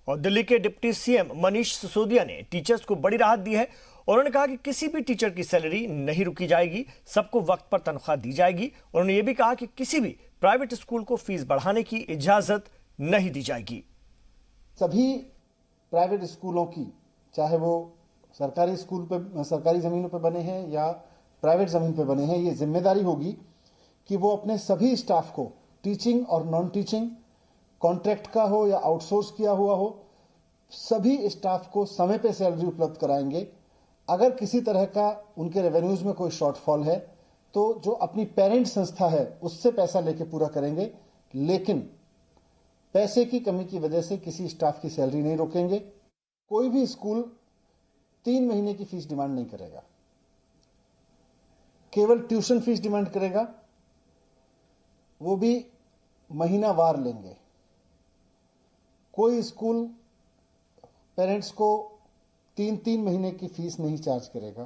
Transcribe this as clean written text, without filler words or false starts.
और दिल्ली के deputy CM Manish Sisodia ने टीचर्स को बड़ी राहत दी है और उन्होंने कहा कि किसी भी टीचर की सैलरी नहीं रुकी जाएगी, सबको वक्त पर तनख्वाह दी जाएगी। उन्होंने ये भी कहा कि किसी भी प्राइवेट स्कूल को फीस बढ़ाने की इजाजत नहीं दी जाएगी। सभी प्राइवेट स्कूलों की, चाहे वो सरकारी स्कूल पे, सरकारी जमीनों पर बने हैं या प्राइवेट जमीन पर बने हैं, ये जिम्मेदारी होगी कि वो अपने सभी स्टाफ को, टीचिंग और नॉन टीचिंग, कॉन्ट्रैक्ट का हो या आउटसोर्स किया हुआ हो, सभी स्टाफ को समय पे सैलरी उपलब्ध कराएंगे। अगर किसी तरह का उनके रेवेन्यूज में कोई शॉर्टफॉल है तो जो अपनी पेरेंट संस्था है उससे पैसा लेके पूरा करेंगे, लेकिन पैसे की कमी की वजह से किसी स्टाफ की सैलरी नहीं रोकेंगे। कोई भी स्कूल 3 महीने की फीस डिमांड नहीं करेगा, केवल ट्यूशन फीस डिमांड करेगा, वो भी महीनावार लेंगे। कोई स्कूल पेरेंट्स को 3 महीने की फीस नहीं चार्ज करेगा।